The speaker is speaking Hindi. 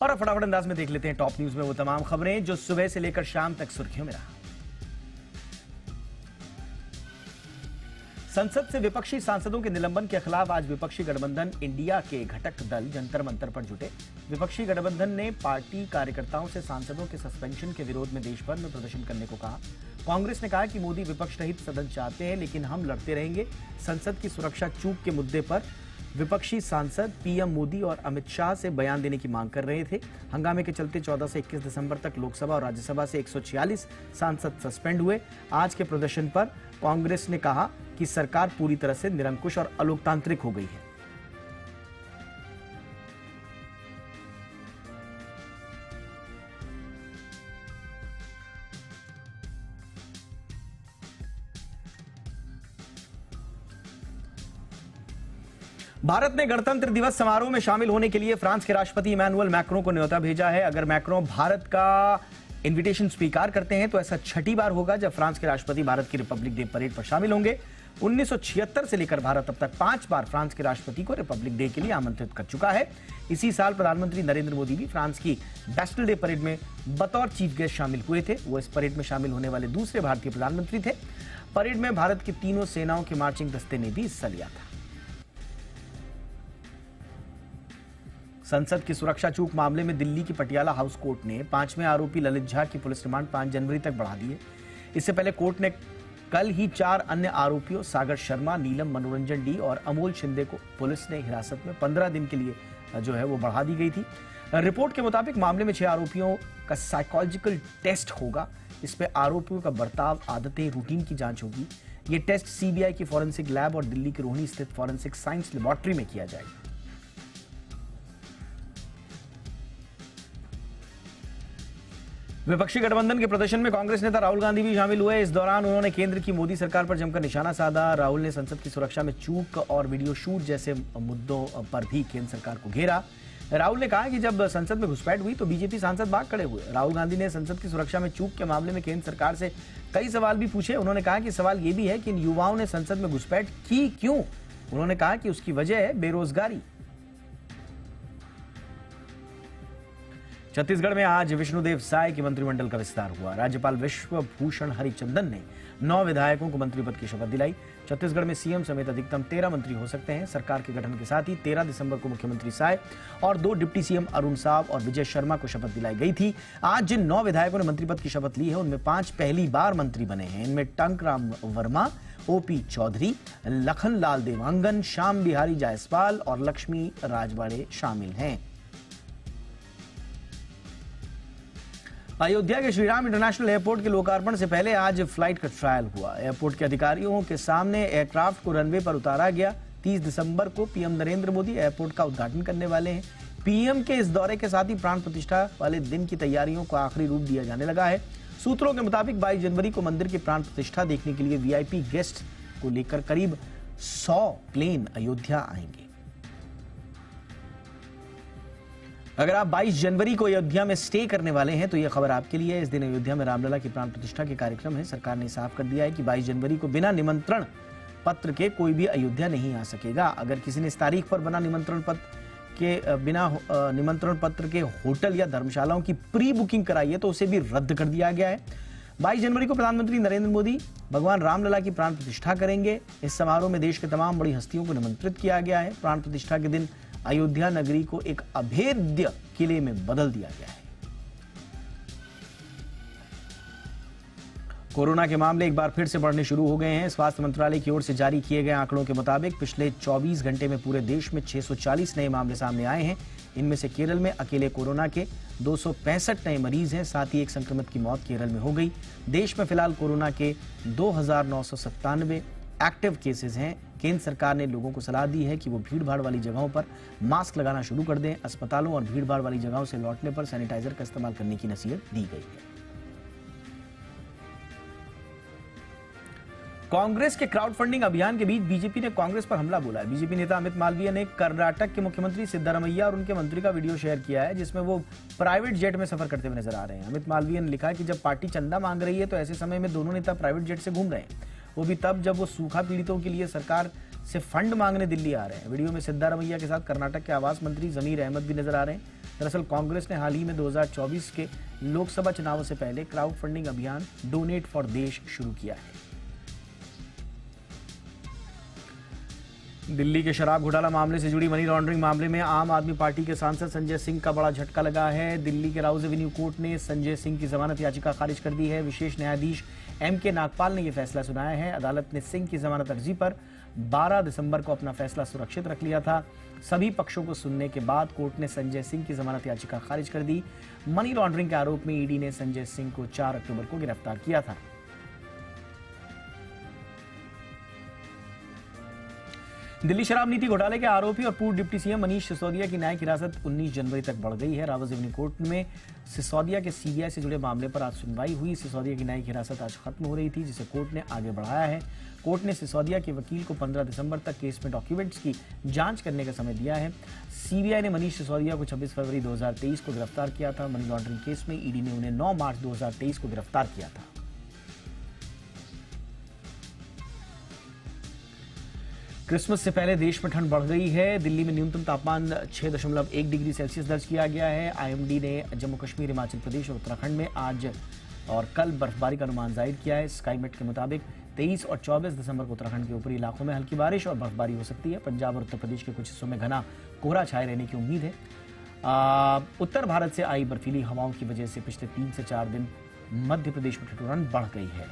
और अब फटाफट अंदाज में देख लेते हैं टॉप न्यूज में वो तमाम खबरें जो सुबह से लेकर शाम तक सुर्खियों में रहा। संसद से विपक्षी सांसदों के निलंबन के खिलाफ आज विपक्षी गठबंधन इंडिया के घटक दल जंतर मंतर पर जुटे। विपक्षी गठबंधन ने पार्टी कार्यकर्ताओं से सांसदों के सस्पेंशन के विरोध में देश भर में प्रदर्शन करने को कहा। कांग्रेस ने कहा कि मोदी विपक्ष रहित सदन चाहते हैं, लेकिन हम लड़ते रहेंगे। संसद की सुरक्षा चूक के मुद्दे पर विपक्षी सांसद पीएम मोदी और अमित शाह से बयान देने की मांग कर रहे थे। हंगामे के चलते 14 से 21 दिसंबर तक लोकसभा और राज्यसभा से 146 सांसद सस्पेंड हुए। आज के प्रदर्शन पर कांग्रेस ने कहा कि सरकार पूरी तरह से निरंकुश और अलोकतांत्रिक हो गई है। भारत ने गणतंत्र दिवस समारोह में शामिल होने के लिए फ्रांस के राष्ट्रपति इमैनुअल मैक्रों को न्योता भेजा है। अगर मैक्रों भारत का इनविटेशन स्वीकार करते हैं तो ऐसा छठी बार होगा जब फ्रांस के राष्ट्रपति भारत की रिपब्लिक डे परेड पर शामिल होंगे। 1976 से लेकर भारत अब तक 5 बार फ्रांस के राष्ट्रपति को रिपब्लिक डे के लिए आमंत्रित कर चुका है। इसी साल प्रधानमंत्री नरेंद्र मोदी भी फ्रांस की बैस्टिल डे परेड में बतौर चीफ गेस्ट शामिल हुए थे। वो इस परेड में शामिल होने वाले दूसरे भारतीय प्रधानमंत्री थे। परेड में भारत की तीनों सेनाओं के मार्चिंग दस्ते ने भी हिस्सा लिया था। संसद की सुरक्षा चूक मामले में दिल्ली की पटियाला हाउस कोर्ट ने 5वें आरोपी ललित झा की पुलिस रिमांड 5 जनवरी तक बढ़ा दी है। इससे पहले कोर्ट ने कल ही 4 अन्य आरोपियों सागर शर्मा, नीलम मनोरंजन डी और अमोल शिंदे को पुलिस ने हिरासत में 15 दिन के लिए जो है वो बढ़ा दी गई थी। रिपोर्ट के मुताबिक मामले में 6 आरोपियों का साइकोलॉजिकल टेस्ट होगा। इस पे आरोपियों का बर्ताव, आदतें, रूटीन की जांच होगी। ये टेस्ट सीबीआई की फॉरेंसिक लैब और दिल्ली की रोहिणी स्थित फॉरेंसिक साइंस लेबोरेटरी में किया जाएगा। विपक्षी गठबंधन के प्रदर्शन में कांग्रेस नेता राहुल गांधी भी शामिल हुए। इस दौरान उन्होंने केंद्र की मोदी सरकार पर जमकर निशाना साधा। राहुल ने संसद की सुरक्षा में चूक और वीडियो शूट जैसे मुद्दों पर भी केंद्र सरकार को घेरा। राहुल ने कहा कि जब संसद में घुसपैठ हुई तो बीजेपी सांसद भाग खड़े हुए। राहुल गांधी ने संसद की सुरक्षा में चूक के मामले में केंद्र सरकार से कई सवाल भी पूछे। उन्होंने कहा कि सवाल यह भी है कि इन युवाओं ने संसद में घुसपैठ की क्यों। उन्होंने कहा कि उसकी वजह है बेरोजगारी। छत्तीसगढ़ में आज विष्णुदेव साय की मंत्रिमंडल का विस्तार हुआ। राज्यपाल विश्वभूषण हरिचंदन ने 9 विधायकों को मंत्री पद की शपथ दिलाई। छत्तीसगढ़ में सीएम समेत अधिकतम 13 मंत्री हो सकते हैं। सरकार के गठन के साथ ही 13 दिसंबर को मुख्यमंत्री साय और 2 डिप्टी सीएम अरुण साव और विजय शर्मा को शपथ दिलाई गई थी। आज जिन 9 विधायकों ने मंत्री पद की शपथ ली है उनमें 5 पहली बार मंत्री बने हैं। इनमें टंकराम वर्मा, ओपी चौधरी, लखनलाल देवांगन, श्याम बिहारी जायसवाल और लक्ष्मी राजवाड़े शामिल हैं। अयोध्या के श्रीराम इंटरनेशनल एयरपोर्ट के लोकार्पण से पहले आज फ्लाइट का ट्रायल हुआ। एयरपोर्ट के अधिकारियों के सामने एयरक्राफ्ट को रनवे पर उतारा गया। 30 दिसंबर को पीएम नरेंद्र मोदी एयरपोर्ट का उद्घाटन करने वाले हैं। पीएम के इस दौरे के साथ ही प्राण प्रतिष्ठा वाले दिन की तैयारियों को आखिरी रूप दिया जाने लगा है। सूत्रों के मुताबिक 22 जनवरी को मंदिर की प्राण प्रतिष्ठा देखने के लिए वीआईपी गेस्ट को लेकर करीब 100 प्लेन अयोध्या आएंगे। अगर आप 22 जनवरी को अयोध्या में स्टे करने वाले हैं तो यह खबर आपके लिए है। इस दिन अयोध्या में रामलला की प्राण प्रतिष्ठा के कार्यक्रम है। सरकार ने साफ कर दिया है कि 22 जनवरी को बिना निमंत्रण पत्र के कोई भी अयोध्या नहीं आ सकेगा। अगर किसी ने इस तारीख पर बिना निमंत्रण पत्र के होटल या धर्मशालाओं की प्री बुकिंग कराई है तो उसे भी रद्द कर दिया गया है। 22 जनवरी को प्रधानमंत्री नरेंद्र मोदी भगवान रामलला की प्राण प्रतिष्ठा करेंगे। इस समारोह में देश के तमाम बड़ी हस्तियों को निमंत्रित किया गया है। प्राण प्रतिष्ठा के दिन अयोध्या नगरी को एक अभेद्य किले में बदल दिया गया है। कोरोना के मामले एक बार फिर से बढ़ने शुरू हो गए हैं। स्वास्थ्य मंत्रालय की ओर से जारी किए गए आंकड़ों के मुताबिक पिछले 24 घंटे में पूरे देश में 640 नए मामले सामने आए हैं। इनमें से केरल में अकेले कोरोना के 265 नए मरीज हैं। साथ ही एक संक्रमित की मौत केरल में हो गई। देश में फिलहाल कोरोना के 2997 एक्टिव केसेस हैं। केंद्र सरकार ने लोगों को सलाह दी है कि वो भीड़भाड़ वाली जगहों पर मास्क लगाना शुरू कर दें। अस्पतालों और भीड़भाड़ वाली जगहों से लौटने पर सैनिटाइजर का इस्तेमाल करने की नसीहत दी गई है। कांग्रेस के क्राउड फंडिंग अभियान के बीच बीजेपी ने कांग्रेस पर हमला बोला है। बीजेपी नेता अमित मालवीय ने कर्नाटक के मुख्यमंत्री सिद्धारमैया और उनके मंत्री का वीडियो शेयर किया है जिसमें वो प्राइवेट जेट में सफर करते हुए नजर आ रहे हैं। अमित मालवीय ने लिखा कि जब पार्टी चंदा मांग रही है तो ऐसे समय में दोनों नेता प्राइवेट जेट से घूम रहे हैं, वो भी तब जब वो सूखा पीड़ितों के लिए सरकार से फंड मांगने दिल्ली आ रहे हैं। वीडियो में सिद्धारमैया के साथ कर्नाटक के आवास मंत्री जमीर अहमद भी नजर आ रहे हैं। दरअसल कांग्रेस ने हाल ही में 2024 के लोकसभा चुनावों से पहले क्राउड फंडिंग अभियान डोनेट फॉर देश शुरू किया है। दिल्ली के शराब घोटाला मामले से जुड़ी मनी लॉन्ड्रिंग मामले में आम आदमी पार्टी के सांसद संजय सिंह का बड़ा झटका लगा है। दिल्ली के राउज एवेन्यू कोर्ट ने संजय सिंह की जमानत याचिका खारिज कर दी है। विशेष न्यायाधीश एम.के. नागपाल ने यह फैसला सुनाया है। अदालत ने सिंह की जमानत अर्जी पर 12 दिसंबर को अपना फैसला सुरक्षित रख लिया था। सभी पक्षों को सुनने के बाद कोर्ट ने संजय सिंह की जमानत याचिका खारिज कर दी। मनी लॉन्ड्रिंग के आरोप में ईडी ने संजय सिंह को 4 अक्टूबर को गिरफ्तार किया था। दिल्ली शराब नीति घोटाले के आरोपी और पूर्व डिप्टी सीएम मनीष सिसोदिया की न्यायिक हिरासत 19 जनवरी तक बढ़ गई है। रावत एवेन्यू कोर्ट में सिसोदिया के सीबीआई से जुड़े मामले पर आज सुनवाई हुई। सिसोदिया की न्यायिक हिरासत आज खत्म हो रही थी, जिसे कोर्ट ने आगे बढ़ाया है। कोर्ट ने सिसोदिया के वकील को 15 दिसंबर तक केस में डॉक्यूमेंट्स की जांच करने का समय दिया है। सीबीआई ने मनीष सिसोदिया को 26 फरवरी 2023 को गिरफ्तार किया था। मनी लॉन्ड्रिंग केस में ईडी ने उन्हें 9 मार्च 2023 को गिरफ्तार किया था। क्रिसमस से पहले देश में ठंड बढ़ गई है। दिल्ली में न्यूनतम तापमान 6.1 डिग्री सेल्सियस दर्ज किया गया है। आईएमडी ने जम्मू कश्मीर, हिमाचल प्रदेश और उत्तराखंड में आज और कल बर्फबारी का अनुमान जाहिर किया है। स्काईमेट के मुताबिक 23 और 24 दिसंबर को उत्तराखंड के ऊपरी इलाकों में हल्की बारिश और बर्फबारी हो सकती है। पंजाब और उत्तर प्रदेश के कुछ हिस्सों में घना कोहरा छाए रहने की उम्मीद है। उत्तर भारत से आई बर्फीली हवाओं की वजह से पिछले 3 से 4 दिन मध्य प्रदेश में ठिठुरन बढ़ गई है।